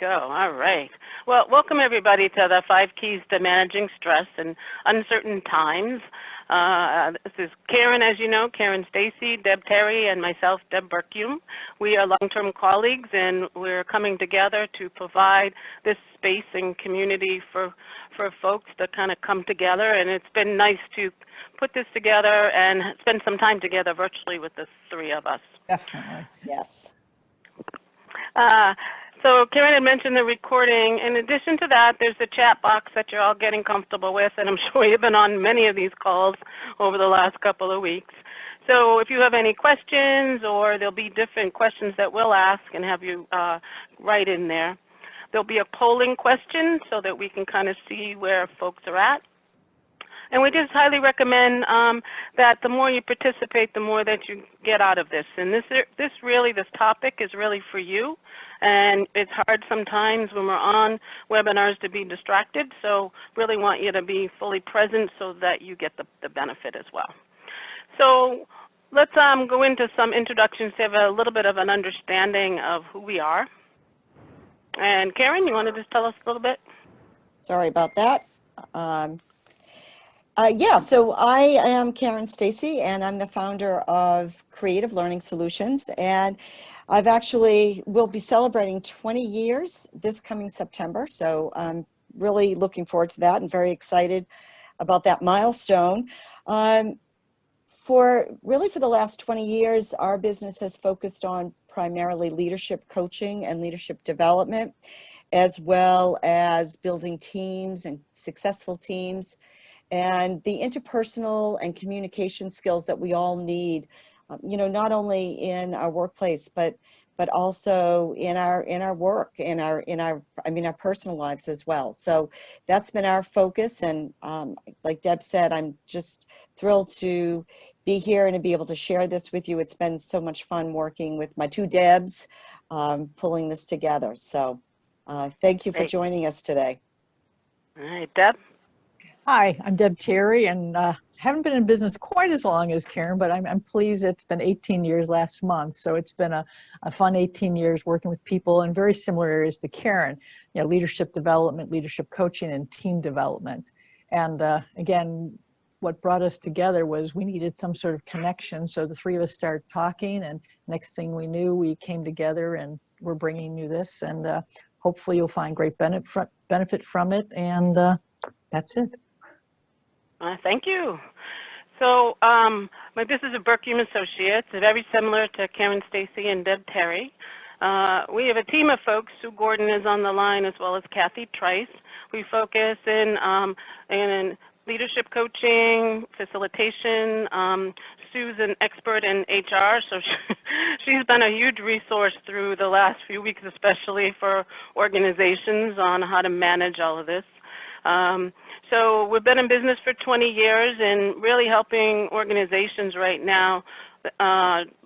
go. All right. Well, welcome everybody to the 5 Keys to Managing Stress in Uncertain Times. This is Karen, as you know, Karen Stacy, Deb Terry, and myself, Deb Berkume. We are long-term colleagues, and we're coming together to provide this space and community for folks to kind of come together. And it's been nice to put this together and spend some time together virtually with the three of us. Definitely. Yes. So Karen had mentioned the recording. In addition to that, there's the chat box that you're all getting comfortable with, and I'm sure you've been on many of these calls over the last couple of weeks. So if you have any questions, or there'll be different questions that we'll ask and have you write in there. There'll be a polling question so that we can kind of see where folks are at. And we just highly recommend that the more you participate, the more that you get out of this. And this topic is really for you. And it's hard sometimes when we're on webinars to be distracted. So really want you to be fully present so that you get the benefit as well. So let's go into some introductions to have a little bit of an understanding of who we are. And Karen, you want to just tell us a little bit? Sorry about that. So I am Karen Stacy, and I'm the founder of Creative Learning Solutions. And I've will be celebrating 20 years this coming September. So I'm really looking forward to that and very excited about that milestone. For the last 20 years, our business has focused on primarily leadership coaching and leadership development, as well as building teams and successful teams, and the interpersonal and communication skills that we all need, not only in our workplace, but also in our work, in our personal lives as well. So that's been our focus. And like Deb said, I'm just thrilled to be here and to be able to share this with you. It's been so much fun working with my two Debs, pulling this together. So thank you for joining us today. All right, Deb. Hi, I'm Deb Terry, and haven't been in business quite as long as Karen, but I'm pleased it's been 18 years last month. So it's been a fun 18 years working with people in very similar areas to Karen, leadership development, leadership coaching, and team development. And again, what brought us together was we needed some sort of connection. So the three of us started talking, and next thing we knew, we came together and we're bringing you this. And hopefully you'll find great benefit from it. And that's it. Thank you. So this is a Berkume Associates, very similar to Karen Stacy and Deb Terry. We have a team of folks. Sue Gordon is on the line, as well as Kathy Trice. We focus in leadership coaching, facilitation. Sue's an expert in HR, so she's been a huge resource through the last few weeks, especially for organizations on how to manage all of this. So we've been in business for 20 years and really helping organizations right now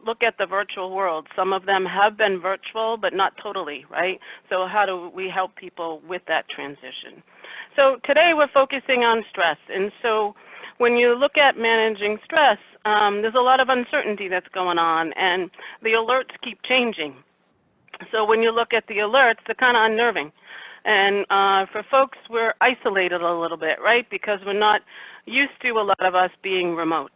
look at the virtual world. Some of them have been virtual, but not totally, right? So how do we help people with that transition? So today we're focusing on stress. And so when you look at managing stress, there's a lot of uncertainty that's going on, and the alerts keep changing. So when you look at the alerts, they're kind of unnerving. And for folks, we're isolated a little bit, right? Because we're not used to, a lot of us, being remote.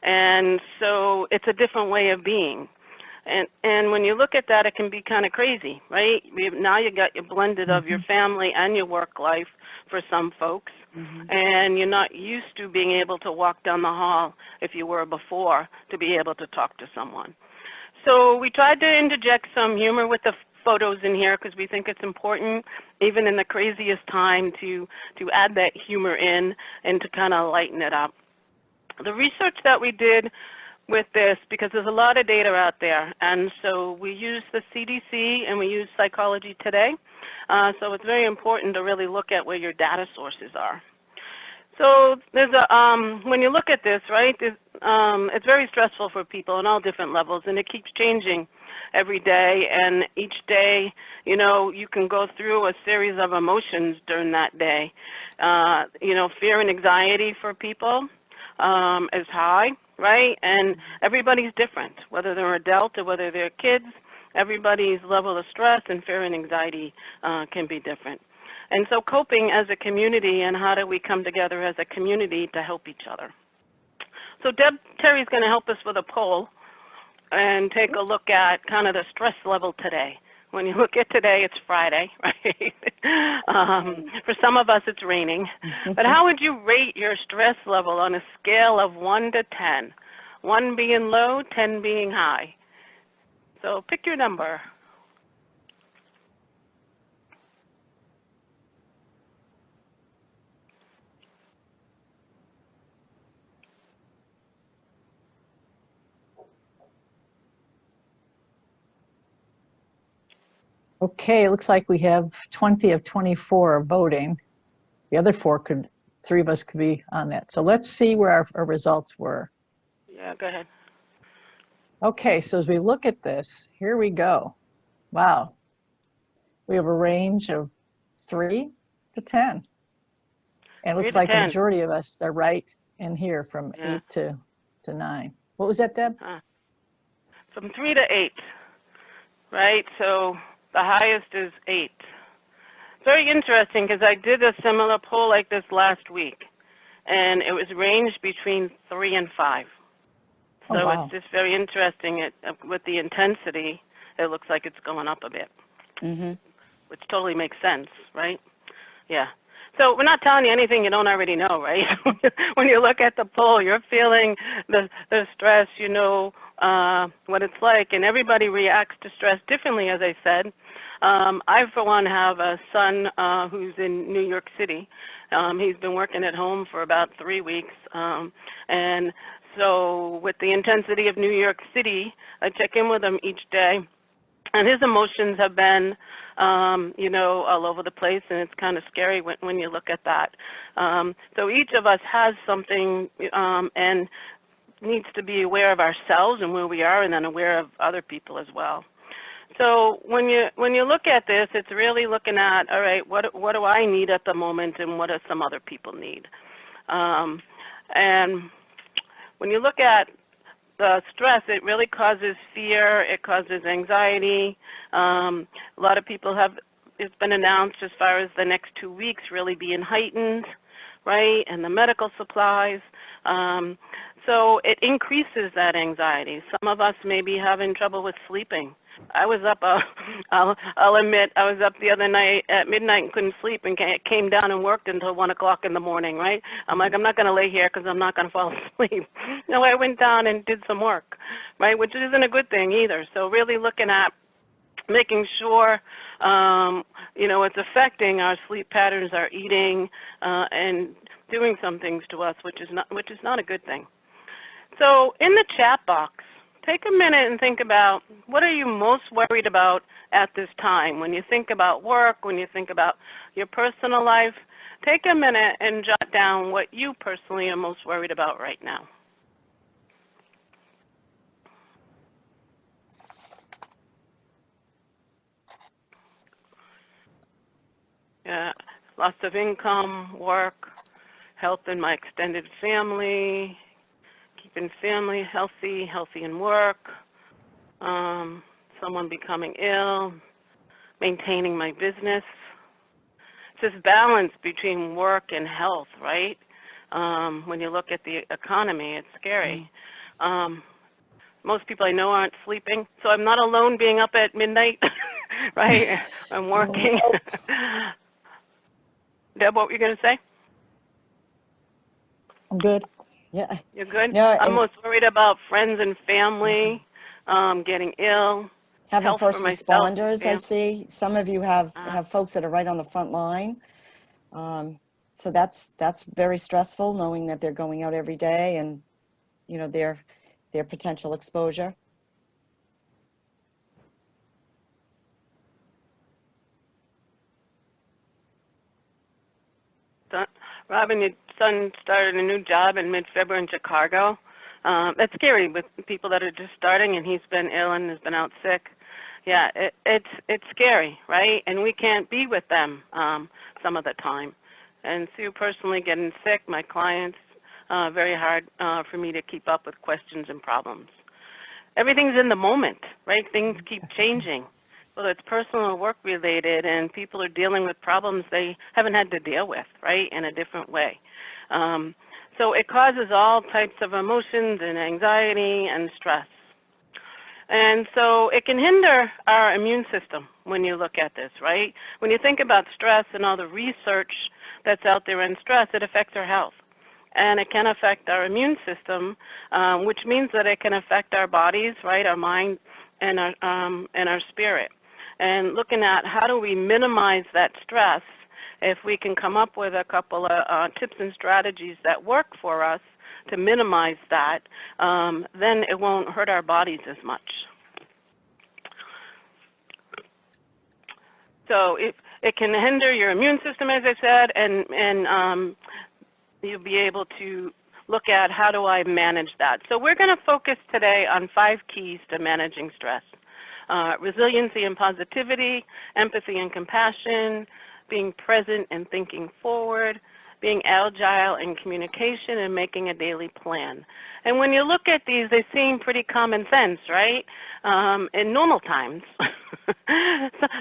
And so it's a different way of being. And when you look at that, it can be kind of crazy, right? Now you got your blended of your family and your work life for some folks. And you're not used to being able to walk down the hall, if you were before, to be able to talk to someone. So we tried to interject some humor with the photos in here because we think it's important, even in the craziest time, to add that humor in and to kind of lighten it up. The research that we did with this, because there's a lot of data out there, and so we use the CDC and we use Psychology Today. So it's very important to really look at where your data sources are. So there's when you look at this, right, it's very stressful for people on all different levels, and it keeps changing every day, and each day, you can go through a series of emotions during that day. Fear and anxiety for people is high, right? And everybody's different, whether they're adult or whether they're kids. everybody's level of stress and fear and anxiety can be different. And so coping as a community, and how do we come together as a community to help each other. So Deb Terry's going to help us with a poll and take a look at kind of the stress level today. When you look at today, it's Friday, right? For some of us, it's raining. But how would you rate your stress level on a scale of 1 to 10? 1 being low, 10 being high. So pick your number. Okay, it looks like we have 20 of 24 voting. The other 3 of us could be on that. So let's see where our results were. Yeah, go ahead. Okay, so as we look at this, here we go. Wow. We have a range of 3 to 10. And it looks like the majority of us are right in here from 8 to 9. What was that, Deb? From 3 to 8, right? So the highest is 8. Very interesting, because I did a similar poll like this last week, and it was ranged between 3 and 5. So wow. It's just very interesting. With the intensity, it looks like it's going up a bit, which totally makes sense, right? Yeah. So we're not telling you anything you don't already know, right? When you look at the poll, you're feeling the stress, you know what it's like, and everybody reacts to stress differently, as I said. I, for one, have a son who's in New York City. He's been working at home for about 3 weeks, and so with the intensity of New York City, I check in with him each day, and his emotions have been, you know, all over the place, and it's kind of scary when you look at that. So each of us has something and needs to be aware of ourselves and where we are, and then aware of other people as well. So when you look at this, it's really looking at, all right, what do I need at the moment, and what do some other people need? And when you look at the stress, it really causes fear, it causes anxiety. A lot of people it's been announced as far as the next 2 weeks really being heightened, right, and the medical supplies. So it increases that anxiety. Some of us may be having trouble with sleeping. I was up, I'll admit, I was up the other night at midnight and couldn't sleep, and came down and worked until 1 o'clock in the morning, right? I'm like, I'm not going to lay here because I'm not going to fall asleep. No, I went down and did some work, right, which isn't a good thing either. So really looking at making sure, you know, it's affecting our sleep patterns, our eating, and doing some things to us, which is not a good thing. So in the chat box, take a minute and think about, what are you most worried about at this time? When you think about work, when you think about your personal life, take a minute and jot down what you personally are most worried about right now. Yeah, loss of income, work, health in my extended family, keeping family healthy in work, someone becoming ill, maintaining my business. It's this balance between work and health, right? When you look at the economy, it's scary. Most people I know aren't sleeping, so I'm not alone being up at midnight, right? I'm working. Deb, what were you going to say? I'm good. Yeah. You're good? No, I'm most worried about friends and family, getting ill. Having first responders, I see. Some of you have folks that are right on the front line. So that's very stressful, knowing that they're going out every day and, you know, their potential exposure. Robin, your son started a new job in mid-February in Chicago. That's scary with people that are just starting, and he's been ill and has been out sick. Yeah, it's scary, right? And we can't be with them some of the time. And Sue personally getting sick, my clients, very hard for me to keep up with questions and problems. everything's in the moment, right? Things keep changing, whether it's personal or work related, and people are dealing with problems they haven't had to deal with, right, in a different way. So it causes all types of emotions and anxiety and stress. And so it can hinder our immune system when you look at this, right? When you think about stress and all the research that's out there in stress, it affects our health. And it can affect our immune system, which means that it can affect our bodies, right, our mind and our spirit. And looking at how do we minimize that stress, if we can come up with a couple of tips and strategies that work for us to minimize that, then it won't hurt our bodies as much. So it can hinder your immune system, as I said, and you'll be able to look at how do I manage that. So we're going to focus today on 5 keys to managing stress. Resiliency and positivity, empathy and compassion, being present and thinking forward, being agile in communication, and making a daily plan. And when you look at these, they seem pretty common sense, right, in normal times.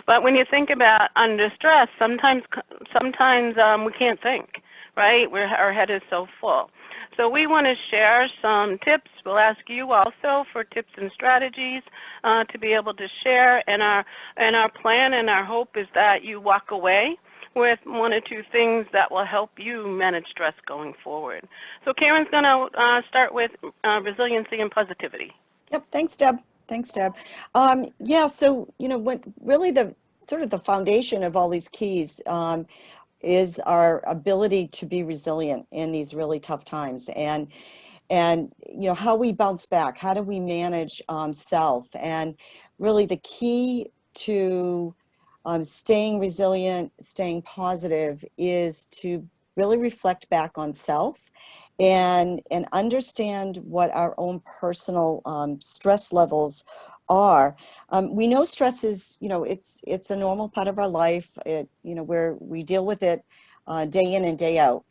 But when you think about under stress, sometimes we can't think, right? Our head is so full. So we want to share some tips. We'll ask you also for tips and strategies to be able to share. And our plan and our hope is that you walk away with 1 or 2 things that will help you manage stress going forward. So Karen's going to start with resiliency and positivity. Yep, thanks, Deb. Thanks, Deb. Yeah, so, what really the sort of the foundation of all these keys is our ability to be resilient in these really tough times, and how we bounce back, how do we manage self, and really the key to staying resilient, staying positive is to really reflect back on self and understand what our own personal stress levels are. We know stress is, it's a normal part of our life. Where we deal with it day in and day out.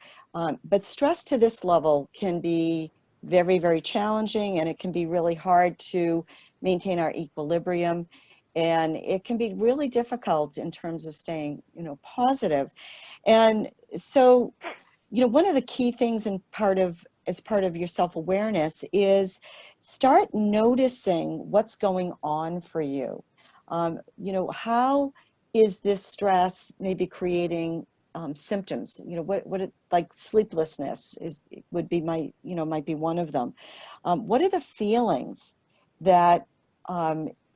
But stress to this level can be very, very challenging, and it can be really hard to maintain our equilibrium. And it can be really difficult in terms of staying, positive. And so, one of the key things as part of your self-awareness is start noticing what's going on for you. How is this stress maybe creating symptoms? Like sleeplessness might be one of them. What are the feelings that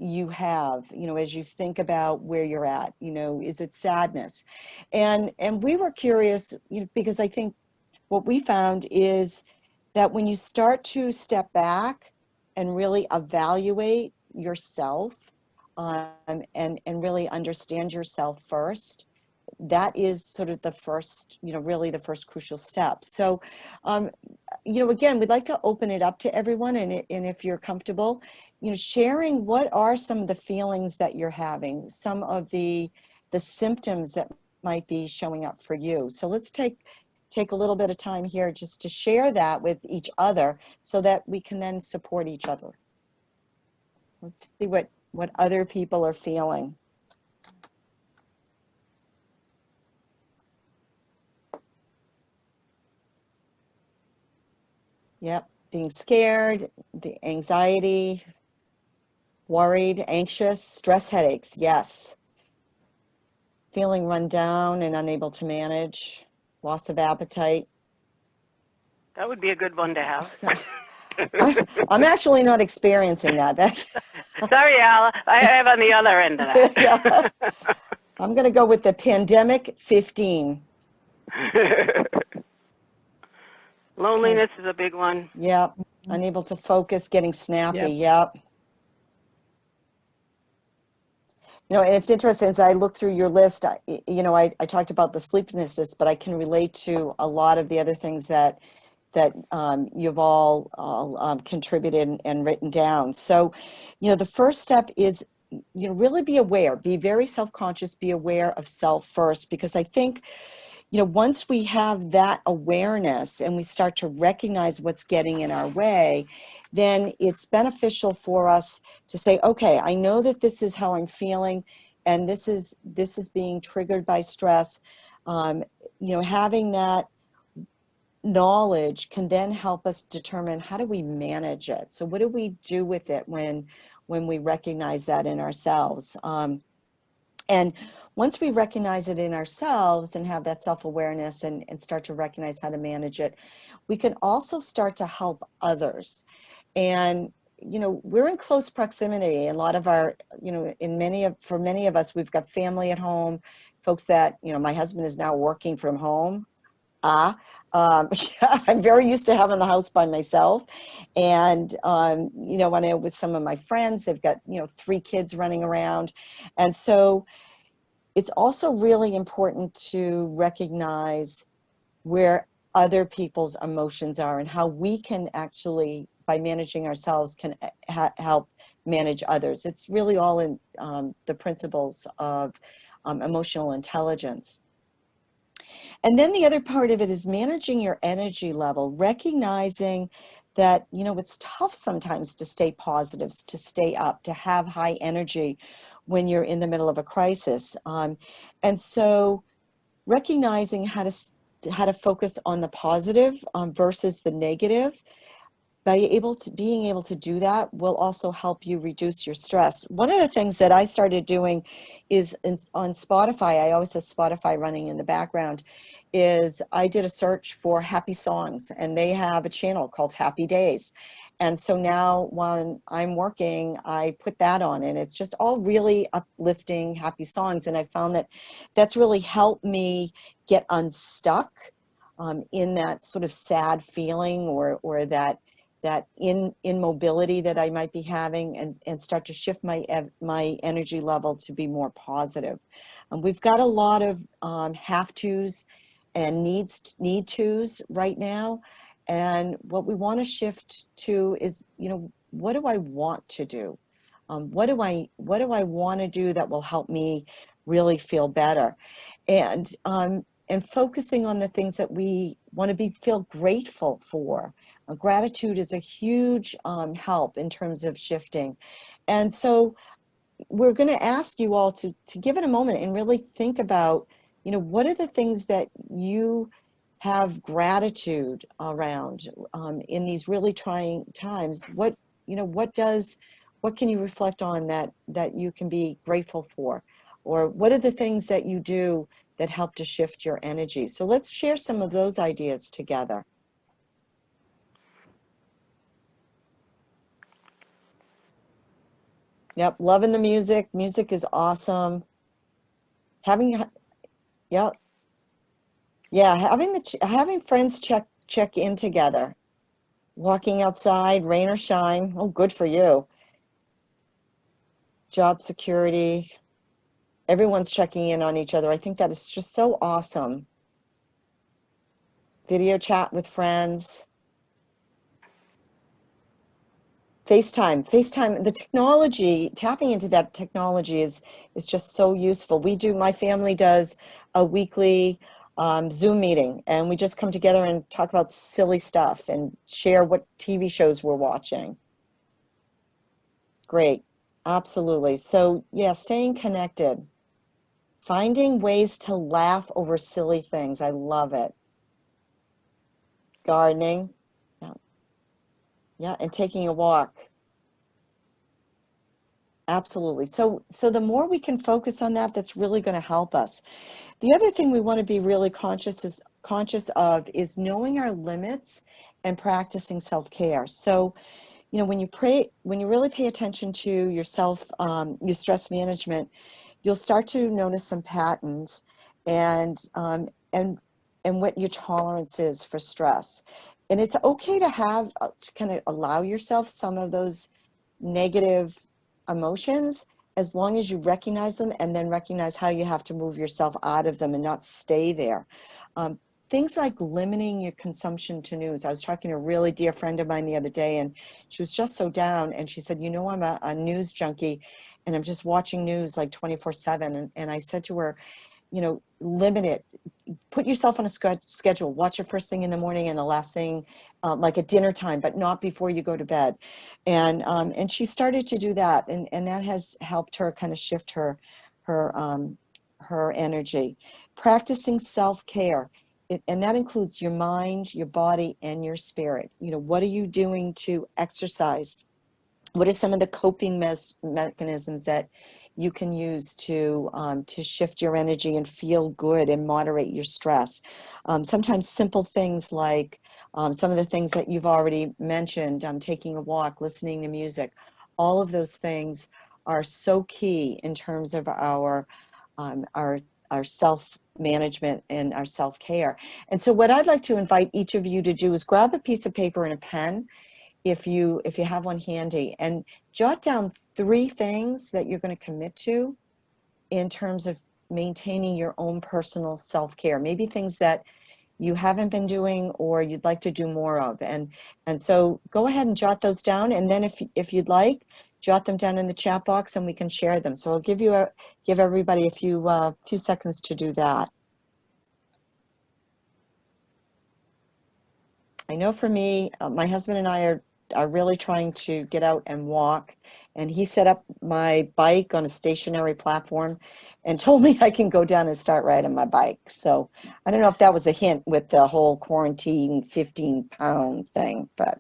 you have, as you think about where you're at? Is it sadness? And we were curious, because I think what we found is that when you start to step back and really evaluate yourself and really understand yourself first, that is sort of the first, really the first crucial step. So, again, we'd like to open it up to everyone, and if you're comfortable, sharing what are some of the feelings that you're having, some of the symptoms that might be showing up for you. So let's take a little bit of time here just to share that with each other so that we can then support each other. Let's see what other people are feeling. Yep, being scared, the anxiety, worried, anxious, stress headaches, yes. Feeling run down and unable to manage, loss of appetite. That would be a good one to have. I'm actually not experiencing that. Sorry, Al, I have on the other end of that. Yeah. I'm going to go with the pandemic 15. Loneliness is a big one. Yep. Unable to focus, getting snappy. Yep. And it's interesting, as I look through your list, I talked about the sleeplessness, but I can relate to a lot of the other things that you've all contributed and written down. So, the first step is, really be aware, be very self-conscious, be aware of self first, because I think, once we have that awareness and we start to recognize what's getting in our way, then it's beneficial for us to say, okay, I know that this is how I'm feeling, and this is being triggered by stress. Having that knowledge can then help us determine, how do we manage it? So what do we do with it when we recognize that in ourselves? And once we recognize it in ourselves and have that self-awareness and start to recognize how to manage it, we can also start to help others. And we're in close proximity. A lot of our, for many of us, we've got family at home, folks that, my husband is now working from home. I'm very used to having the house by myself. And, when I'm with some of my friends, they've got, 3 kids running around. And so it's also really important to recognize where other people's emotions are and how we can actually, by managing ourselves, can help manage others. It's really all in the principles of emotional intelligence. And then the other part of it is managing your energy level, recognizing that, it's tough sometimes to stay positive, to stay up, to have high energy when you're in the middle of a crisis. And so recognizing how to focus on the positive versus the negative, being able to do that will also help you reduce your stress. One of the things that I started doing is on Spotify, I always have Spotify running in the background, is I did a search for happy songs, and they have a channel called Happy Days. And so now when I'm working, I put that on, and it's just all really uplifting, happy songs. And I found that that's really helped me get unstuck in that sort of sad feeling or that immobility that I might be having, and start to shift my energy level to be more positive. We've got a lot of have-tos and need tos right now. And what we want to shift to is, what do I want to do? What do I want to do that will help me really feel better? And focusing on the things that we want to feel grateful for. Gratitude is a huge help in terms of shifting. And so we're going to ask you all to give it a moment and really think about, what are the things that you have gratitude around in these really trying times? What can you reflect on that you can be grateful for? Or what are the things that you do that help to shift your energy? So let's share some of those ideas together. Yep, loving the music. Music is awesome. Yep. Yeah, having friends check in together. Walking outside, rain or shine. Oh, good for you. Job security. Everyone's checking in on each other. I think that is just so awesome. Video chat with friends. FaceTime, the technology, tapping into that technology is just so useful. My family does a weekly Zoom meeting, and we just come together and talk about silly stuff and share what TV shows we're watching. Great, absolutely. So yeah, staying connected, finding ways to laugh over silly things. I love it. Gardening. Yeah, and taking a walk. Absolutely. So the more we can focus on that, that's really going to help us. The other thing we want to be really conscious of is knowing our limits and practicing self-care. So, when you really pay attention to yourself, your stress management, you'll start to notice some patterns and what your tolerance is for stress. And it's okay to kind of allow yourself some of those negative emotions, as long as you recognize them and then recognize how you have to move yourself out of them and not stay there. Things like limiting your consumption to news. I was talking to a really dear friend of mine the other day, and she was just so down, and she said, I'm a news junkie, and I'm just watching news like 24/7. And I said to her, limit it. Put yourself on a schedule. Watch it first thing in the morning and the last thing, like at dinner time, but not before you go to bed. And she started to do that, and that has helped her kind of shift her energy. Practicing self-care, and that includes your mind, your body, and your spirit. What are you doing to exercise? What are some of the coping mechanisms that you can use to shift your energy and feel good and moderate your stress? Sometimes simple things like some of the things that you've already mentioned, taking a walk, listening to music, all of those things are so key in terms of our self-management and our self-care. And so what I'd like to invite each of you to do is grab a piece of paper and a pen, if you have one handy, and jot down 3 things that you're going to commit to in terms of maintaining your own personal self-care. Maybe things that you haven't been doing or you'd like to do more of. And so go ahead and jot those down, and then if you'd like, jot them down in the chat box and we can share them. So I'll give everybody a few seconds to do that. I know for me, my husband and I are really trying to get out and walk, and he set up my bike on a stationary platform and told me I can go down and start riding my bike. So I don't know if that was a hint with the whole quarantine 15-pound thing, but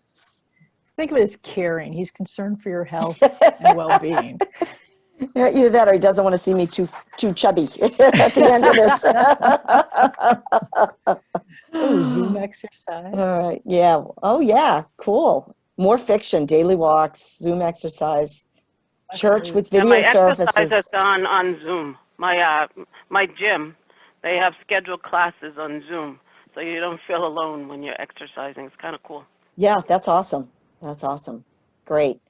Think of it as caring. He's concerned for your health and well-being. Either that or he doesn't want to see me too chubby at the end of this. Oh, Zoom exercise. All right. Yeah. Oh, yeah. Cool. More fiction, daily walks, Zoom exercise, church with video my services. exercise is on Zoom. My gym, they have scheduled classes on Zoom, so you don't feel alone when you're exercising. It's kind of cool. Yeah, that's awesome. That's awesome. Great.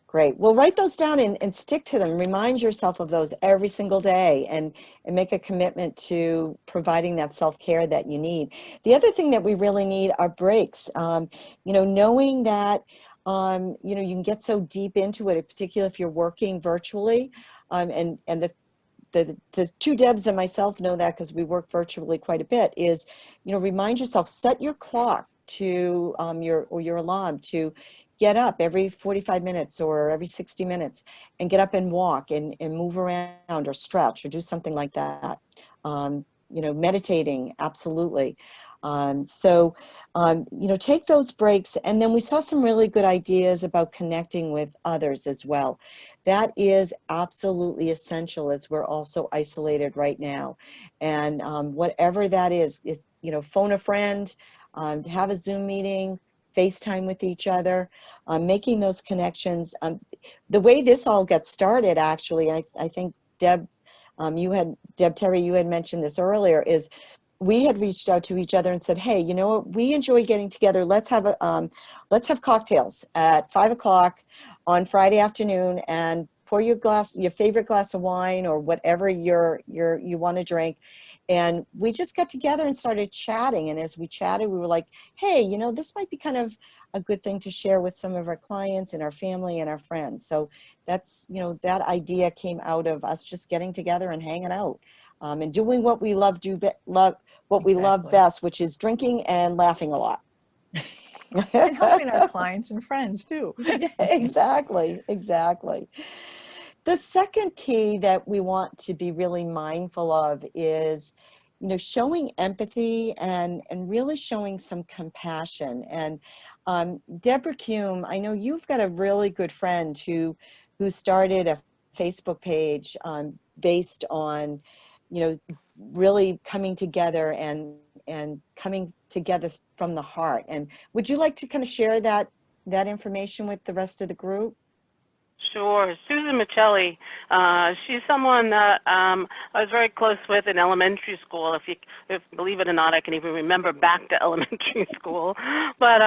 Great. Well, write those down and stick to them. Remind yourself of those every single day, and make a commitment to providing that self-care that you need. The other thing that we really need are breaks. Knowing that, you can get so deep into it, particularly if you're working virtually. And the 2 Debs and myself know that because we work virtually quite a bit, is, remind yourself, set your clock to your alarm to get up every 45 minutes or every 60 minutes and get up and walk and move around or stretch or do something like that. Meditating, absolutely. Take those breaks. And then we saw some really good ideas about connecting with others as well. That is absolutely essential as we're also isolated right now. And whatever that is, phone a friend, have a Zoom meeting, FaceTime with each other, making those connections. The way this all gets started, actually, I think Deb Terry, you had mentioned this earlier, is we had reached out to each other and said, hey, you know what, we enjoy getting together. Let's have cocktails at 5 o'clock on Friday afternoon, and pour your favorite glass of wine or whatever you want to drink. And we just got together and started chatting. And as we chatted, we were like, hey, this might be kind of a good thing to share with some of our clients and our family and our friends. So that's, that idea came out of us just getting together and hanging out, and doing what we love best, which is drinking and laughing a lot. And helping our clients and friends too. Exactly. The second key that we want to be really mindful of is, showing empathy and really showing some compassion. And Deborah Kuhn, I know you've got a really good friend who started a Facebook page based on, really coming together and coming together from the heart. And would you like to kind of share that information with the rest of the group? Sure. Susan Michelli, she's someone that I was very close with in elementary school. If believe it or not, I can even remember back to elementary school. But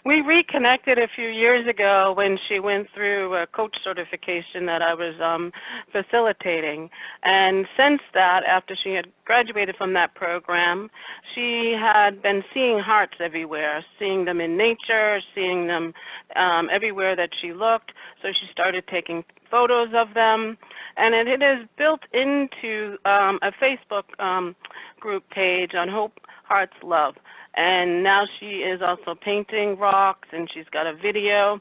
we reconnected a few years ago when she went through a coach certification that I was facilitating. And since that, after she had graduated from that program, she had been seeing hearts everywhere, seeing them in nature, seeing them everywhere that she looked. So she started taking photos of them, and it is built into a Facebook group page on Hope Hearts Love. And now she is also painting rocks, and she's got a video.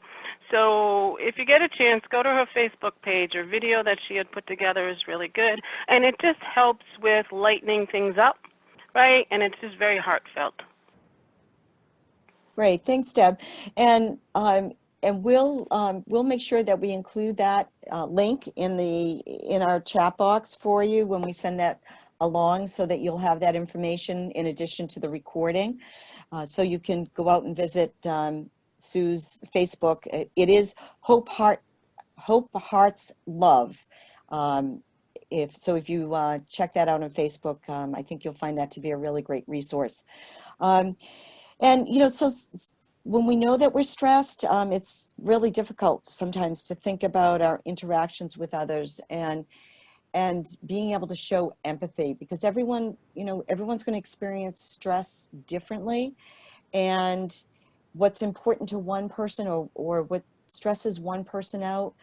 So if you get a chance, go to her Facebook page. Her video that she had put together is really good, and it just helps with lightening things up, right? And it's just very heartfelt. Great, thanks, Deb. And we'll make sure that we include that link in our chat box for you when we send that along, so that you'll have that information in addition to the recording. So you can go out and visit Sue's Facebook. It is Hope Hearts Love. If you check that out on Facebook, I think you'll find that to be a really great resource. And so when we know that we're stressed, it's really difficult sometimes to think about our interactions with others and being able to show empathy, because everyone's going to experience stress differently. And what's important to one person or what stresses one person out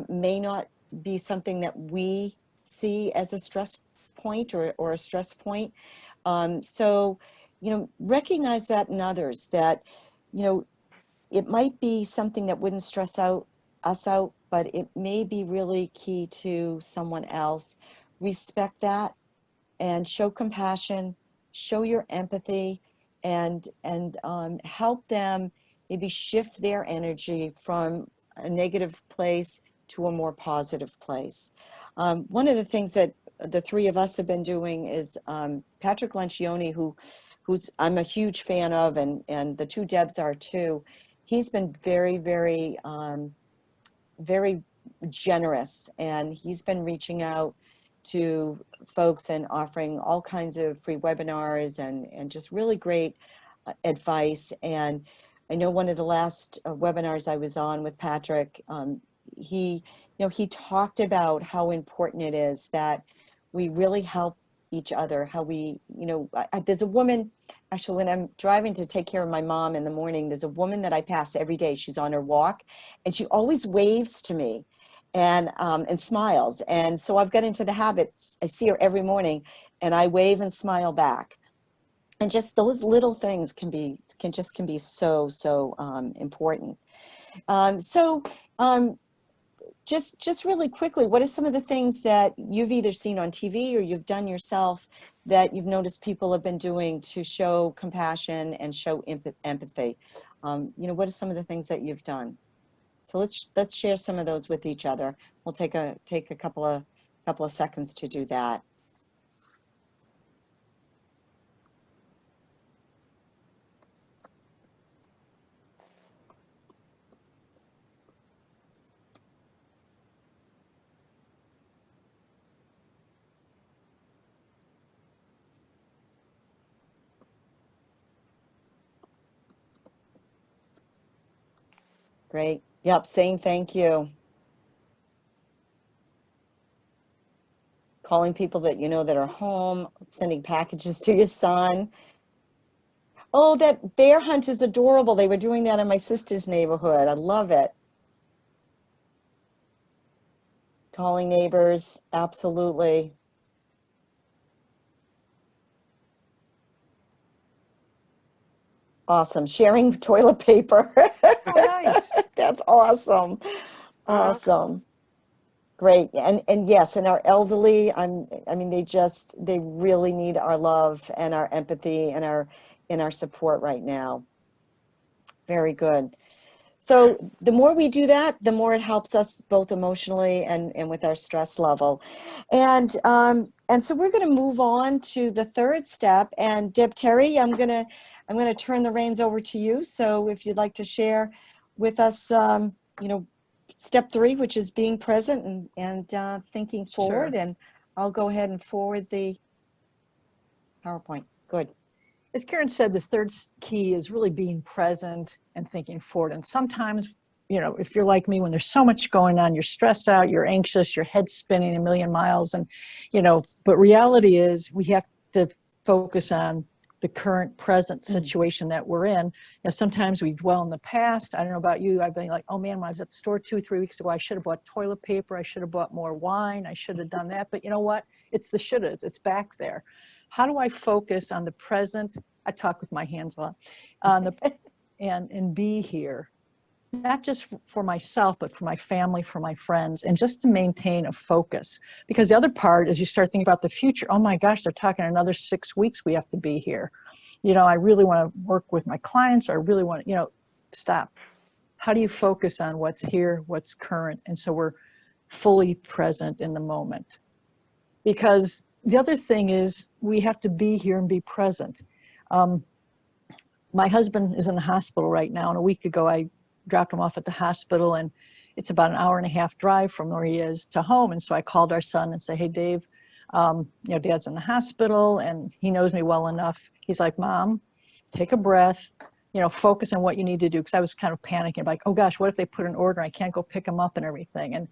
may not be something that we see as a stress point or a stress point. So recognize that in others, that it might be something that wouldn't stress us out, but it may be really key to someone else. Respect that and show compassion, show your empathy, and help them maybe shift their energy from a negative place to a more positive place. One of the things that the three of us have been doing is Patrick Lencioni, who's I'm a huge fan of, and the two Debs are too. He's been very, very, very generous, and he's been reaching out to folks and offering all kinds of free webinars and just really great advice. And I know one of the last webinars I was on with Patrick, he talked about how important it is that we really help each other, how we, there's a woman, actually, when I'm driving to take care of my mom in the morning, there's a woman that I pass every day. She's on her walk, and she always waves to me and smiles. And so I've got into the habit. I see her every morning, and I wave and smile back. And just those little things can be so important. Just really quickly, what are some of the things that you've either seen on TV or you've done yourself that you've noticed people have been doing to show compassion and show empathy? What are some of the things that you've done? So let's share some of those with each other. We'll take a couple of seconds to do that. Great. Yep, saying thank you. Calling people that that are home, sending packages to your son. Oh, that bear hunt is adorable. They were doing that in my sister's neighborhood. I love it. Calling neighbors, absolutely. Awesome. Sharing toilet paper. Oh, nice. That's awesome. Awesome. Great. And yes, and our elderly, they really need our love and our empathy and our support right now. Very good. So the more we do that, the more it helps us both emotionally and with our stress level. And so we're going to move on to the third step. And Deb Terry, I'm going to turn the reins over to you. So if you'd like to share with us, step 3, which is being present and thinking forward. Sure. And I'll go ahead and forward the PowerPoint. Good. As Karen said, the third key is really being present and thinking forward. And sometimes, you know, if you're like me, when there's so much going on, you're stressed out, you're anxious, your head's spinning a million miles. And, you know, but reality is we have to focus on the current present situation that we're in. Now, sometimes we dwell in the past. I don't know about you. I've been like, oh man, when I was at the store 2-3 weeks ago, I should have bought toilet paper. I should have bought more wine. I should have done that. But you know what? It's the shouldas. It's back there. How do I focus on the present? I talk with my hands a lot. On the and be here, not just for myself, but for my family, for my friends, and just to maintain a focus. Because the other part is you start thinking about the future. Oh my gosh, they're talking another 6 weeks we have to be here. You know, I really want to work with my clients, or I really want to, you know, stop. How do you focus on what's here, what's current? And so we're fully present in the moment. Because the other thing is we have to be here and be present. My husband is in the hospital right now, and a week ago I dropped him off at the hospital, and it's about an 1.5-hour drive from where he is to home. And so I called our son and said, hey, Dave, you know, Dad's in the hospital, and he knows me well enough. He's like, Mom, take a breath, you know, focus on what you need to do. Because I was kind of panicking, like, oh gosh, what if they put an order? I can't go pick him up and everything. And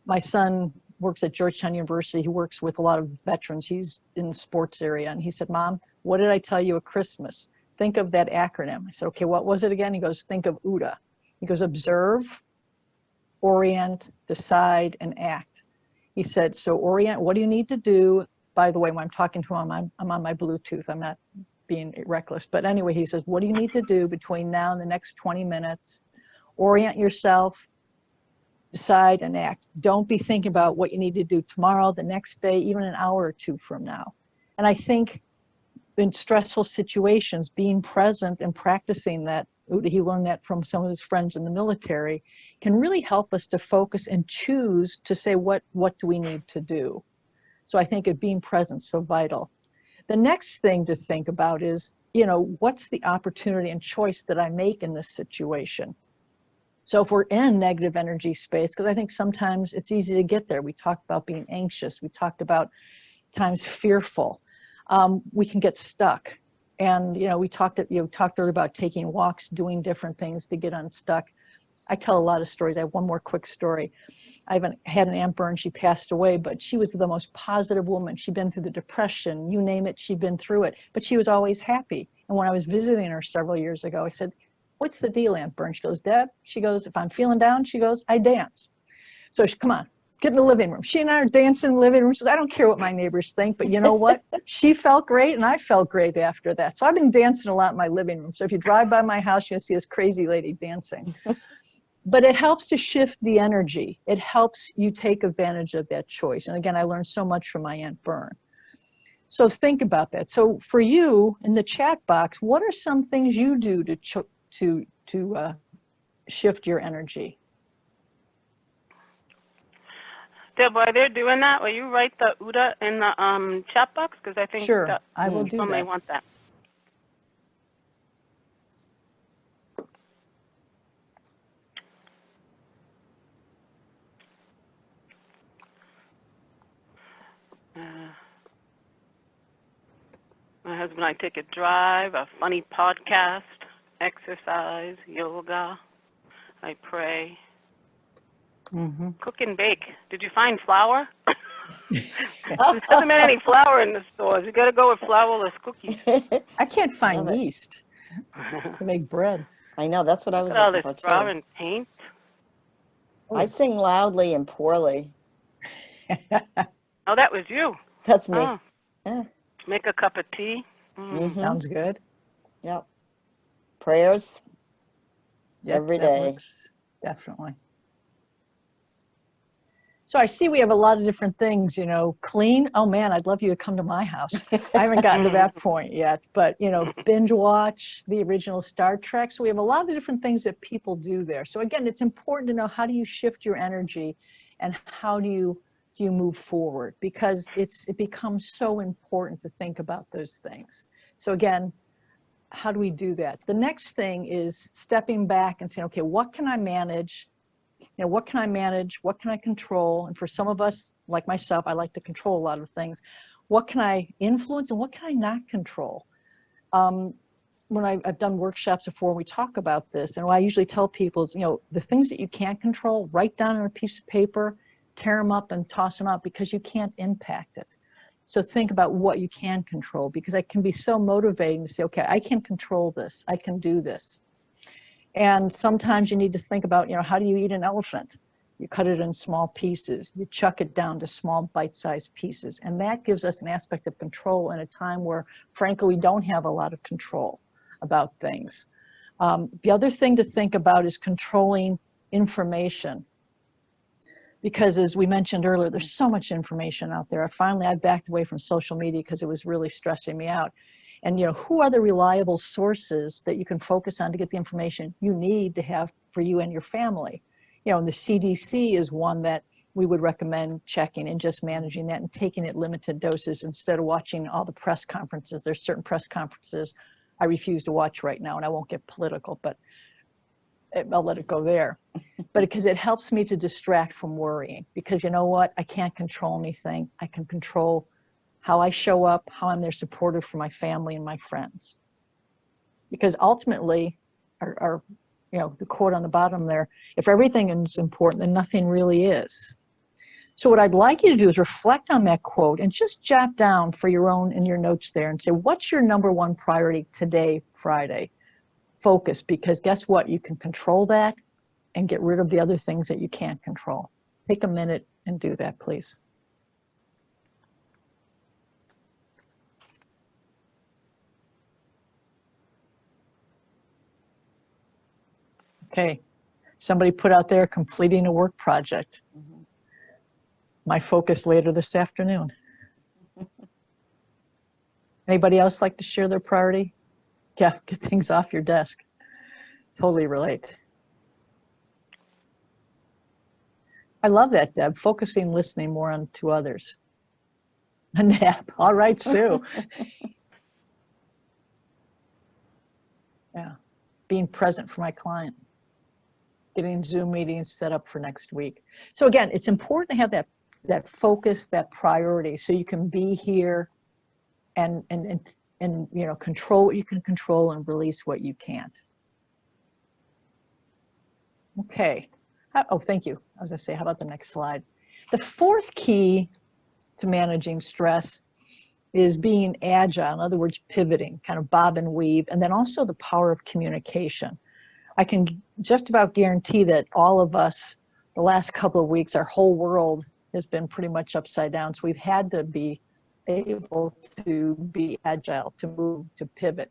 my son works at Georgetown University. He works with a lot of veterans. He's in the sports area. And he said, Mom, what did I tell you at Christmas? Think of that acronym. I said, okay, what was it again? He goes, think of OODA. He goes, observe, orient, decide, and act. He said, so orient, what do you need to do? By the way, when I'm talking to him, I'm on my Bluetooth. I'm not being reckless. But anyway, he says, what do you need to do between now and the next 20 minutes? Orient yourself, decide, and act. Don't be thinking about what you need to do tomorrow, the next day, even an hour or two from now. And I think in stressful situations, being present and practicing that, he learned that from some of his friends in the military, can really help us to focus and choose to say, what do we need to do? So I think being present is so vital. The next thing to think about is, you know, what's the opportunity and choice that I make in this situation? So if we're in a negative energy space, because I think sometimes it's easy to get there. We talked about being anxious. We talked about times fearful. We can get stuck. And, you know, we talked earlier about taking walks, doing different things to get unstuck. I tell a lot of stories. I have one more quick story. I haven't had an Aunt Bern. She passed away, but she was the most positive woman. She'd been through the Depression, you name it, she'd been through it, but she was always happy. And when I was visiting her several years ago, I said, what's the deal, Aunt Bern? She goes, Deb, she goes, if I'm feeling down, she goes, I dance. So come on, get in the living room. She and I are dancing in the living room. She says, I don't care what my neighbors think, but you know what? She felt great, and I felt great after that. So I've been dancing a lot in my living room. So if you drive by my house, you'll see this crazy lady dancing. But it helps to shift the energy. It helps you take advantage of that choice. And again, I learned so much from my Aunt Bern. So think about that. So for you in the chat box, what are some things you do to shift your energy? Deb, while they're doing that, will you write the OODA in the chat box? Because I think Sure, I will do people may that. want that. My husband and I take a drive, a funny podcast, exercise, yoga. I pray. Mm-hmm. Cook and bake. Did you find flour? There hasn't been any flour in the stores. You got to go with flourless cookies. I can't find Love it. yeast to make bread. I know, that's what I was Look at all looking this for straw too. and paint. I sing loudly and poorly. Oh, that was you. That's me. Oh. Yeah. Make a cup of tea. Mhm. Sounds good. Yep. Prayers Yep, every that day. works. Definitely. So I see we have a lot of different things, you know, clean. Oh man, I'd love you to come to my house. I haven't gotten to that point yet, but you know, binge watch the original Star Trek. So we have a lot of different things that people do there. So again, it's important to know, how do you shift your energy and how do you move forward? Because it becomes so important to think about those things. So again, how do we do that? The next thing is stepping back and saying, okay, what can I manage? You know, what can I manage? What can I control? And for some of us, like myself, I like to control a lot of things. What can I influence and what can I not control? when I've done workshops before, we talk about this, and what I usually tell people is, the things that you can't control, write down on a piece of paper, tear them up and toss them out, because you can't impact it. So think about what you can control, because it can be so motivating to say, okay, I can control this, I can do this. And sometimes you need to think about, how do you eat an elephant? You cut it in small pieces, you chuck it down to small bite-sized pieces. And that gives us an aspect of control in a time where, frankly, we don't have a lot of control about things. The other thing to think about is controlling information. Because as we mentioned earlier, there's so much information out there. I backed away from social media because it was really stressing me out. And who are the reliable sources that you can focus on to get the information you need to have for you and your family? And the CDC is one that we would recommend checking and just managing that and taking it limited doses instead of watching all the press conferences. There's certain press conferences I refuse to watch right now, and I won't get political, but I'll let it go there. But because it helps me to distract from worrying, because you know what? I can't control anything. I can control how I show up, how I'm there supportive for my family and my friends. Because ultimately, the quote on the bottom there, if everything is important, then nothing really is. So what I'd like you to do is reflect on that quote and just jot down for your own in your notes there and say, what's your number one priority today, Friday? Focus, because guess what? You can control that and get rid of the other things that you can't control. Take a minute and do that, please. Okay, somebody put out there completing a work project. Mm-hmm. My focus later this afternoon. Anybody else like to share their priority? Yeah, get things off your desk. Totally relate. I love that, Deb. Focusing, listening more on to others. A nap. All right, Sue. Yeah, being present for my client. Getting Zoom meetings set up for next week. So again, it's important to have that focus, that priority, so you can be here and control what you can control and release what you can't. Okay. Oh, thank you. I was gonna say, how about the next slide? The fourth key to managing stress is being agile. In other words, pivoting, kind of bob and weave, and then also the power of communication. I can just about guarantee that all of us, the last couple of weeks, our whole world has been pretty much upside down. So we've had to be able to be agile, to move, to pivot.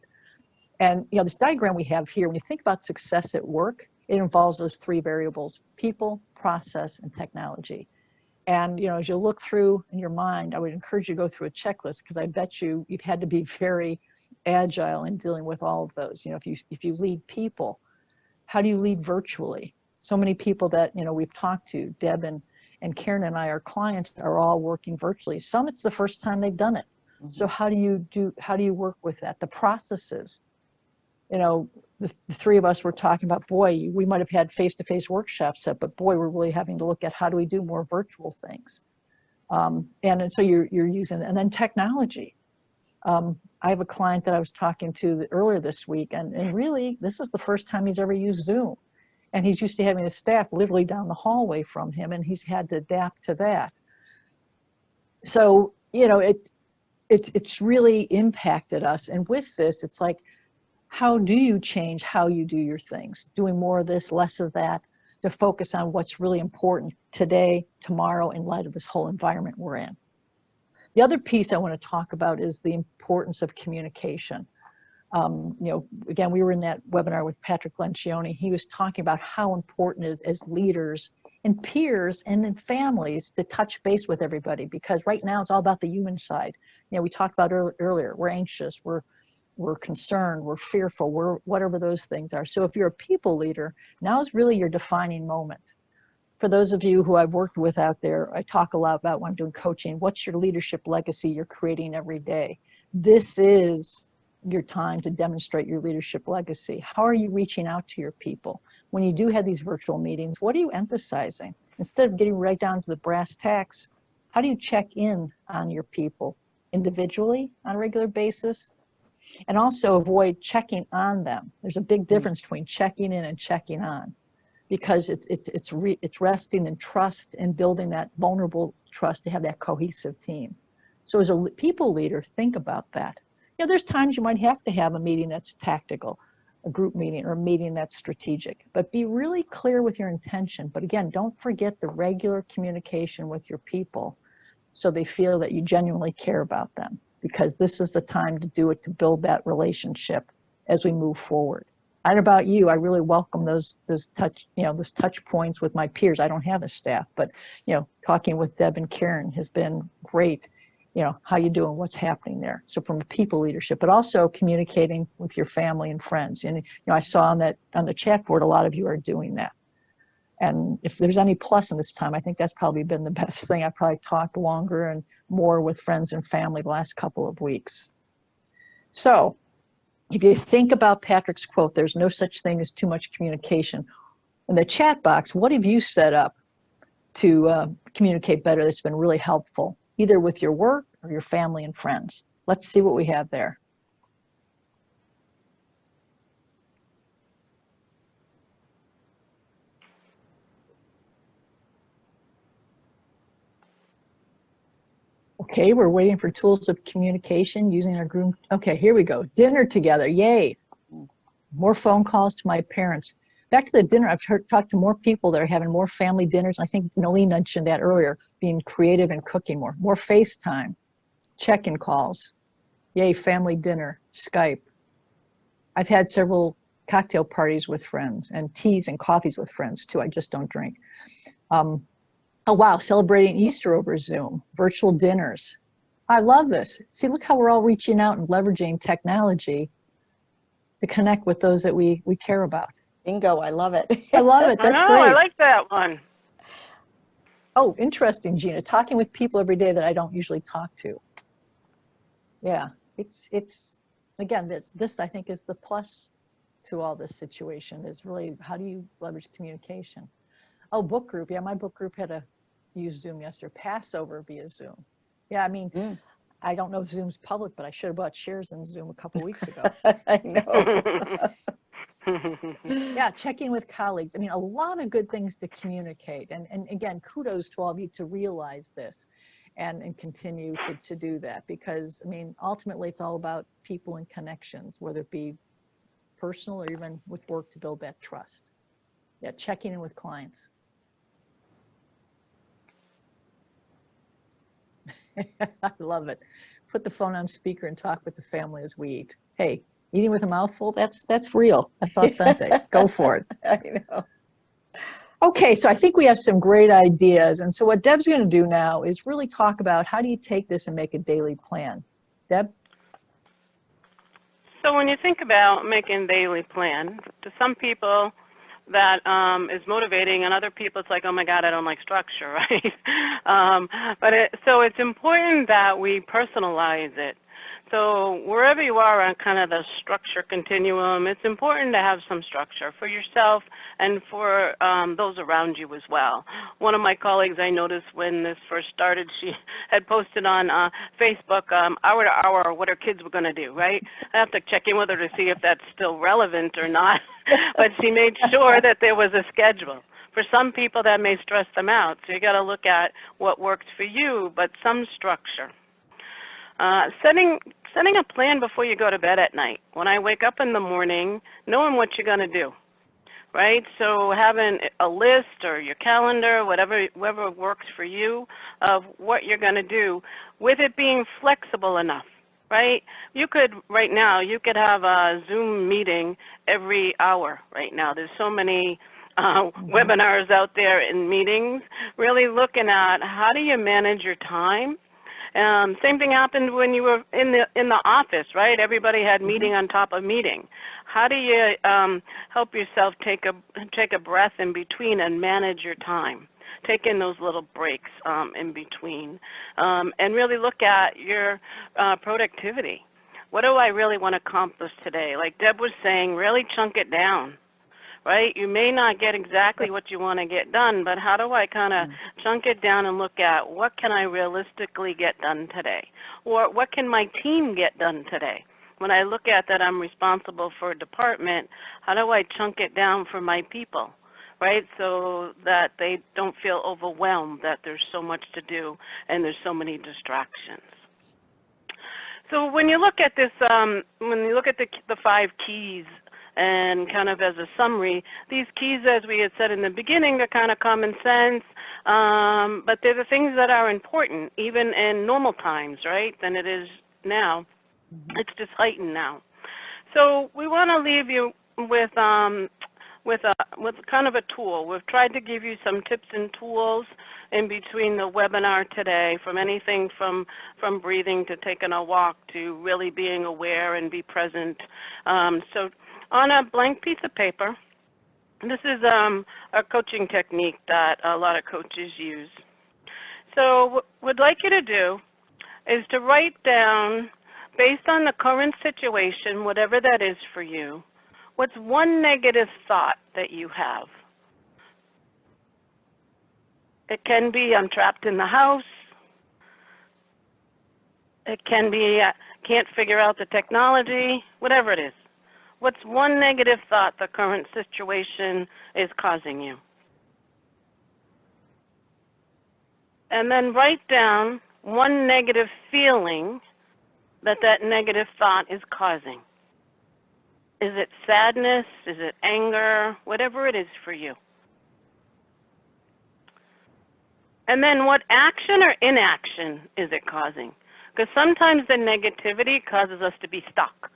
And this diagram we have here, when you think about success at work, it involves those three variables: people, process, and technology. And as you look through in your mind, I would encourage you to go through a checklist, because I bet you've had to be very agile in dealing with all of those. If you lead people, how do you lead virtually? So many people that we've talked to, Deb and Karen and I, our clients, are all working virtually. Some it's the first time they've done it. Mm-hmm. So how do you work with that? The processes. The three of us were talking about, boy, we might have had face-to-face workshops set, but boy, we're really having to look at how do we do more virtual things. And so you're using, and then technology. I have a client that I was talking to earlier this week, and really, this is the first time he's ever used Zoom. And he's used to having his staff literally down the hallway from him, and he's had to adapt to that. So, it's really impacted us. And with this, it's like, how do you change how you do your things? Doing more of this, less of that, to focus on what's really important today, tomorrow, in light of this whole environment we're in. The other piece I want to talk about is the importance of communication. Again, we were in that webinar with Patrick Lencioni. He was talking about how important it is as leaders and peers and then families to touch base with everybody, because right now it's all about the human side. We talked about earlier, we're anxious, we're concerned, we're fearful, we're whatever those things are. So if you're a people leader, now is really your defining moment. For those of you who I've worked with out there, I talk a lot about when I'm doing coaching, what's your leadership legacy you're creating every day? This is your time to demonstrate your leadership legacy. How are you reaching out to your people? When you do have these virtual meetings, what are you emphasizing? Instead of getting right down to the brass tacks, how do you check in on your people individually on a regular basis? And also avoid checking on them. There's a big difference between checking in and checking on, because it's resting in trust and building that vulnerable trust to have that cohesive team. So as a people leader, think about that. You know, there's times you might have to have a meeting that's tactical, a group meeting, or a meeting that's strategic, but be really clear with your intention. But again, don't forget the regular communication with your people so they feel that you genuinely care about them, because this is the time to do it, to build that relationship as we move forward. I don't know about you, I really welcome those touch points with my peers. I don't have a staff, but talking with Deb and Karen has been great. How you doing, what's happening there. So from a people leadership, but also communicating with your family and friends. And I saw on the chat board, a lot of you are doing that. And if there's any plus in this time, I think that's probably been the best thing. I probably talked longer and more with friends and family the last couple of weeks. So if you think about Patrick's quote, there's no such thing as too much communication. In the chat box, what have you set up to communicate better that's been really helpful, either with your work or your family and friends? Let's see what we have there. Okay, we're waiting for tools of communication using our group. Okay, here we go. Dinner together, yay. More phone calls to my parents. Back to the dinner, I've talked to more people that are having more family dinners. I think Nalini mentioned that earlier, being creative and cooking more. More FaceTime, check-in calls, yay, family dinner, Skype. I've had several cocktail parties with friends and teas and coffees with friends too. I just don't drink. Oh wow, celebrating Easter over Zoom, virtual dinners. I love this. See, look how we're all reaching out and leveraging technology to connect with those that we care about. Bingo, I love it. I love it, that's great. I like that one. Oh, interesting, Gina, talking with people every day that I don't usually talk to. Yeah, it's again, this I think is the plus to all this situation, is really how do you leverage communication? Oh, book group. Yeah, my book group had to use Zoom yesterday. Passover via Zoom. Yeah, I mean, I don't know if Zoom's public, but I should have bought shares in Zoom a couple of weeks ago. I know. Yeah, checking with colleagues. I mean, a lot of good things to communicate. And again, kudos to all of you to realize this and continue to do that, because, I mean, ultimately it's all about people and connections, whether it be personal or even with work, to build that trust. Yeah, checking in with clients. I love it. Put the phone on speaker and talk with the family as we eat. Hey, eating with a mouthful, that's real. That's authentic. Go for it. I know. Okay, so I think we have some great ideas. And so what Deb's going to do now is really talk about how do you take this and make a daily plan. Deb? So when you think about making a daily plan, to some people that is motivating, and other people it's like, oh my God, I don't like structure, right? So it's important that we personalize it. So wherever you are on kind of the structure continuum, it's important to have some structure for yourself and for those around you as well. One of my colleagues, I noticed when this first started, she had posted on Facebook, hour to hour, what her kids were going to do, right? I have to check in with her to see if that's still relevant or not, but she made sure that there was a schedule. For some people, that may stress them out, so you got to look at what works for you, but some structure. Setting a plan before you go to bed at night. When I wake up in the morning, knowing what you're going to do, right? So having a list or your calendar, whatever works for you, of what you're going to do, with it being flexible enough, right? You could, right now, you could have a Zoom meeting every hour right now. There's so many webinars out there and meetings, really looking at how do you manage your time. Same thing happened when you were in the office, right? Everybody had meeting on top of meeting. How do you help yourself take a breath in between and manage your time? Take in those little breaks in between, and really look at your productivity. What do I really want to accomplish today? Like Deb was saying, really chunk it down. Right? You may not get exactly what you want to get done, but how do I kind of chunk it down and look at what can I realistically get done today? Or what can my team get done today? when I look at that I'm responsible for a department, how do I chunk it down for my people, right? So that they don't feel overwhelmed that there's so much to do and there's so many distractions. So when you look at this, when you look at the 5 keys, and kind of as a summary, these keys, as we had said in the beginning, they're kind of common sense, but they're the things that are important, even in normal times, right, than it is now. It's just heightened now. So we want to leave you with kind of a tool. We've tried to give you some tips and tools in between the webinar today, from anything from breathing to taking a walk to really being aware and be present. So on a blank piece of paper, this is a coaching technique that a lot of coaches use. So what we'd like you to do is to write down, based on the current situation, whatever that is for you, what's one negative thought that you have? It can be, I'm trapped in the house. It can be, can't figure out the technology, whatever it is. What's one negative thought the current situation is causing you? And then write down one negative feeling that negative thought is causing. Is it sadness? Is it anger? Whatever it is for you. And then what action or inaction is it causing? Because sometimes the negativity causes us to be stuck.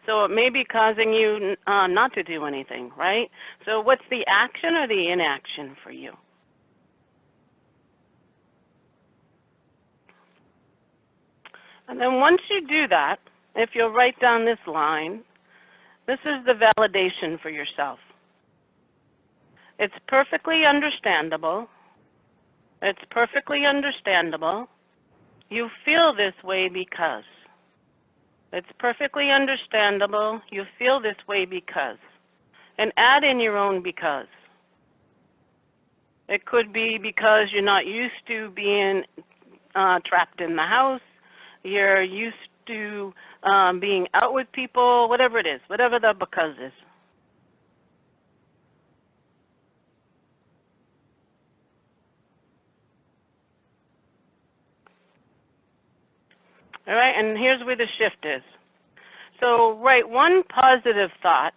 So it may be causing you not to do anything, right? So what's the action or the inaction for you? And then once you do that, if you'll write down this line, this is the validation for yourself. It's perfectly understandable. It's perfectly understandable. You feel this way because. It's perfectly understandable. You feel this way because. And add in your own because. It could be because you're not used to being trapped in the house. You're used to being out with people, whatever it is, whatever the because is. All right, and here's where the shift is. So write one positive thought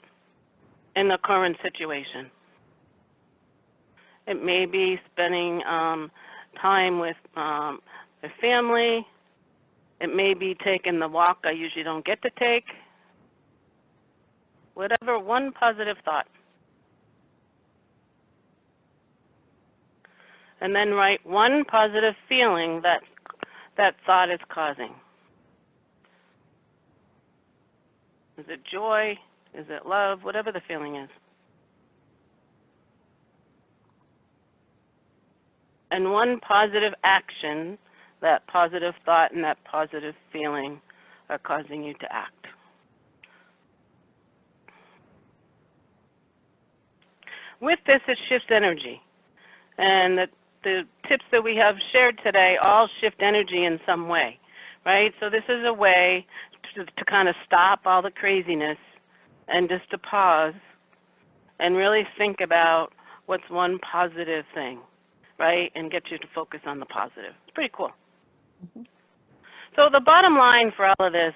in the current situation. It may be spending time with family. It may be taking the walk I usually don't get to take. Whatever, one positive thought. And then write one positive feeling that thought is causing. Is it joy? Is it love? Whatever the feeling is. And one positive action, that positive thought and that positive feeling are causing you to act. With this, it shifts energy. And the tips that we have shared today all shift energy in some way, right? So this is a way to kind of stop all the craziness and just to pause and really think about what's one positive thing, right? And get you to focus on the positive. It's pretty cool. Mm-hmm. So the bottom line for all of this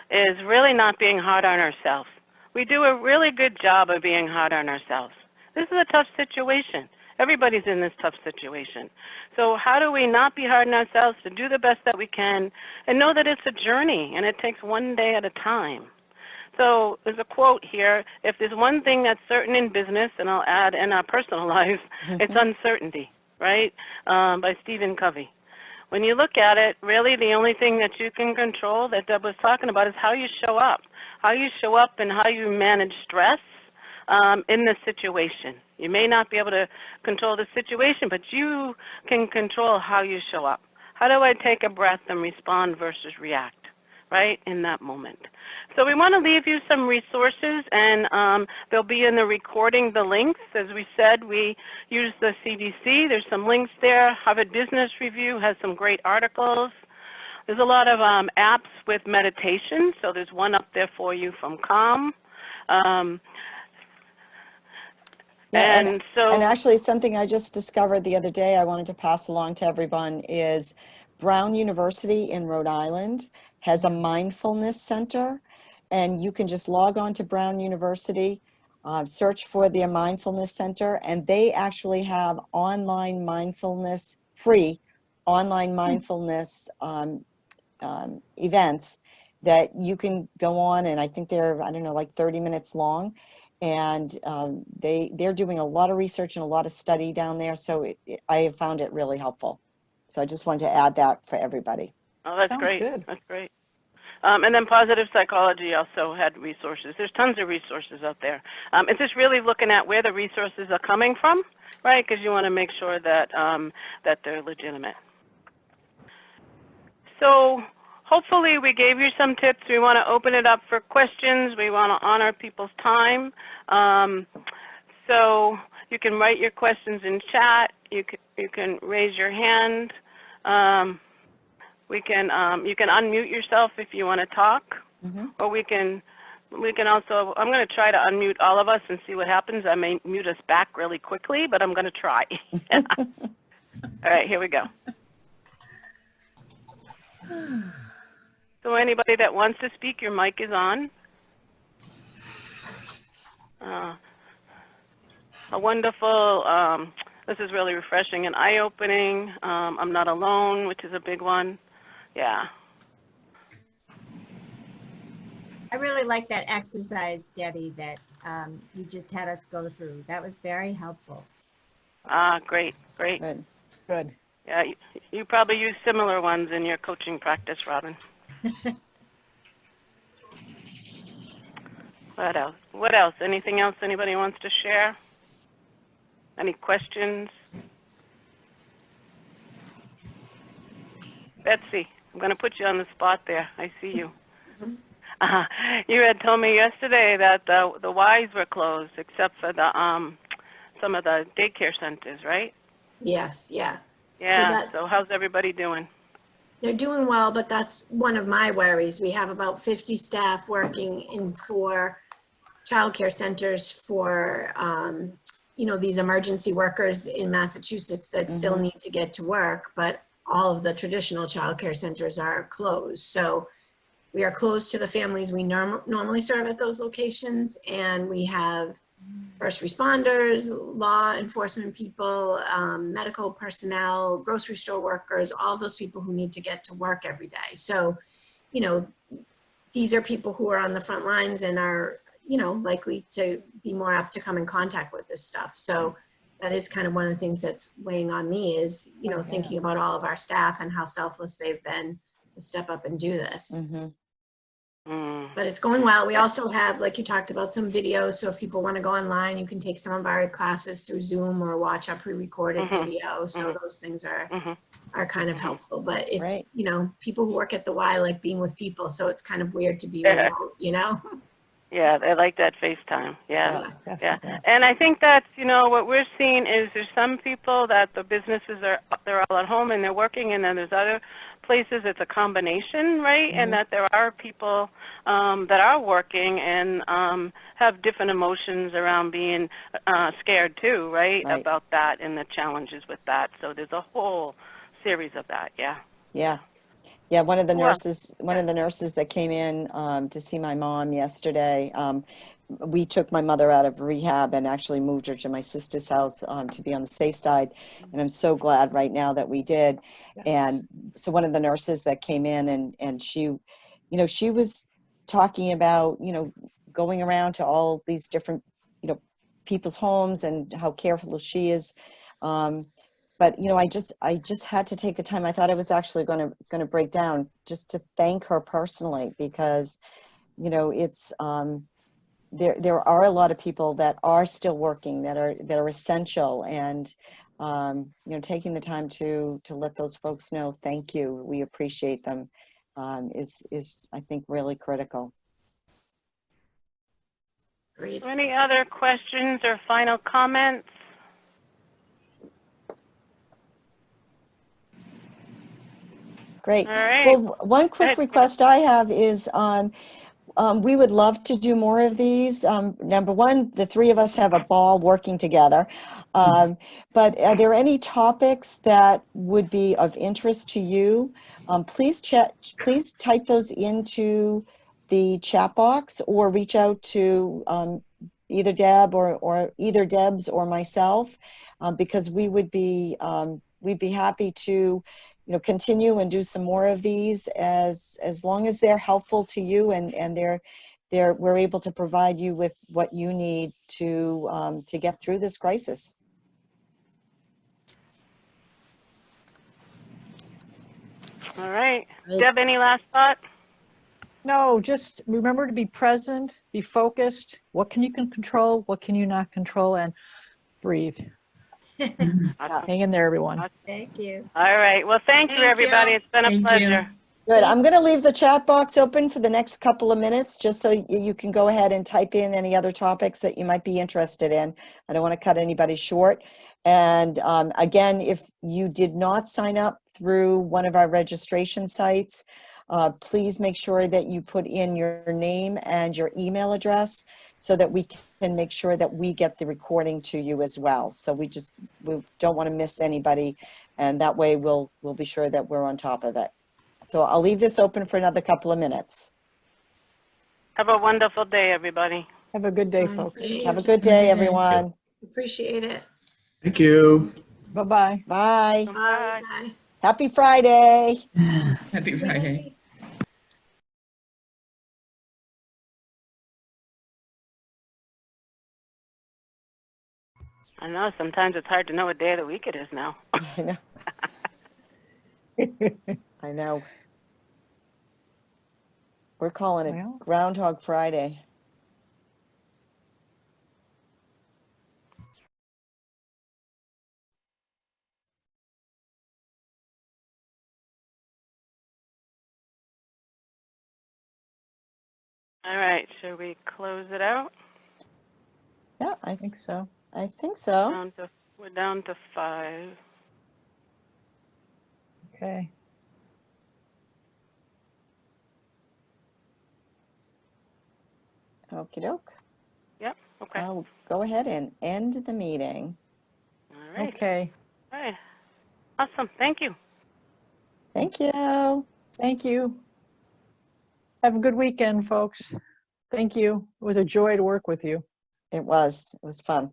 is really not being hard on ourselves. We do a really good job of being hard on ourselves. This is a tough situation. Everybody's in this tough situation. So how do we not be hard on ourselves to do the best that we can and know that it's a journey and it takes one day at a time? So there's a quote here, if there's one thing that's certain in business, and I'll add in our personal lives, it's uncertainty, right, by Stephen Covey. When you look at it, really the only thing that you can control that Deb was talking about is how you show up and how you manage stress in this situation. You may not be able to control the situation, but you can control how you show up. How do I take a breath and respond versus react, right, in that moment? So we want to leave you some resources, and they'll be in the recording, the links. As we said, we use the CDC. There's some links there. Harvard Business Review has some great articles. There's a lot of apps with meditation. So there's one up there for you from Calm. Yeah, And so, and actually something I just discovered the other day I wanted to pass along to everyone is Brown University in Rhode Island has a mindfulness center, and you can just log on to Brown University, search for their mindfulness center, and they actually have online mindfulness, free online mindfulness events that you can go on, and I think they're, I don't know, like 30 minutes long. And they're doing a lot of research and a lot of study down there. So I have found it really helpful. So I just wanted to add that for everybody. oh, that's Sounds great. good. That's great. And then Positive Psychology also had resources. There's tons of resources out there. It's just really looking at where the resources are coming from, right? Because you want to make sure that that they're legitimate. So hopefully we gave you some tips. We want to open it up for questions. We want to honor people's time. So you can write your questions in chat. You can raise your hand. You can unmute yourself if you want to talk, or we can also, I'm going to try to unmute all of us and see what happens. I may mute us back really quickly, but I'm going to try. All right, here we go. So anybody that wants to speak, your mic is on. A wonderful, this is really refreshing and eye-opening. I'm not alone, which is a big one. Yeah. I really like that exercise, Debbie, that you just had us go through. That was very helpful. Great. Good. Good. Yeah, you probably use similar ones in your coaching practice, Robin. What else? What else? Anything else anybody wants to share? Any questions? Betsy, I'm going to put you on the spot there. I see you. You had told me yesterday that the Ys were closed except for the some of the daycare centers, right? Yes, yeah. Yeah. So how's everybody doing? They're doing well, but that's one of my worries. We have about 50 staff working in 4 childcare centers for, these emergency workers in Massachusetts that still need to get to work, but all of the traditional childcare centers are closed. So we are closed to the families we normally serve at those locations, and we have first responders, law enforcement people, medical personnel, grocery store workers, all those people who need to get to work every day. So, these are people who are on the front lines and are, likely to be more apt to come in contact with this stuff. So that is kind of one of the things that's weighing on me is, thinking about all of our staff and how selfless they've been to step up and do this. But it's going well. We also have, like you talked about, some videos. So if people want to go online, you can take some of our classes through Zoom or watch a pre-recorded video. So those things are kind of helpful. But it's, people who work at the Y like being with people. So it's kind of weird to be remote, Yeah, they like that FaceTime. Yeah. Definitely. And I think that's, what we're seeing is there's some people that the businesses they're all at home and they're working, and then there's other places it's a combination, right? And that there are people that are working and have different emotions around being scared too, right? About that and the challenges with that. So there's a whole series of that. Yeah, one of the nurses that came in to see my mom yesterday, we took my mother out of rehab and actually moved her to my sister's house to be on the safe side. And I'm so glad right now that we did. Yes. And so one of the nurses that came in and she, she was talking about, going around to all these different, people's homes and how careful she is. But I just had to take the time. I thought I was actually going to break down just to thank her personally, because it's there are a lot of people that are still working that are essential, and taking the time to let those folks know thank you, we appreciate them, is I think really critical. Great. Any other questions or final comments? Great. All right. Well, one quick ahead. request I have is we would love to do more of these. Number one, the three of us have a ball working together. But are there any topics that would be of interest to you? Please type those into the chat box or reach out to either Deb or either Deb's or myself, because we'd be happy to continue and do some more of these as long as they're helpful to you and we're able to provide you with what you need to get through this crisis. All right. Great. Deb, any last thought? No, just remember to be present, be focused. What can you control? What can you not control? And breathe. Awesome. Hang in there, everyone. Thank you. All right. Well, thank you, Thank everybody. you. It's been a Thank you. pleasure. Good. I'm going to leave the chat box open for the next couple of minutes, just so you can go ahead and type in any other topics that you might be interested in. I don't want to cut anybody short. And again, if you did not sign up through one of our registration sites, please make sure that you put in your name and your email address so that we can make sure that we get the recording to you as well. So we don't want to miss anybody, and that way we'll be sure that we're on top of it. So I'll leave this open for another couple of minutes. Have a wonderful day, everybody. Have a good day, Bye. folks. Thank Have a you. good day, Have a good day. everyone. Appreciate it. Thank you. Bye-bye. Bye. Bye. Bye. Happy Friday. Happy Friday. I know, sometimes it's hard to know what day of the week it is now. I know. I know. We're calling it Well. Groundhog Friday. All right. Should we close it out? Yeah, I think so. I think so. We're down to 5. Okay. Okie doke. Yep. Okay. I'll go ahead and end the meeting. All right. Okay. All right. Awesome. Thank you. Thank you. Thank you. Have a good weekend, folks. Thank you. It was a joy to work with you. It was fun.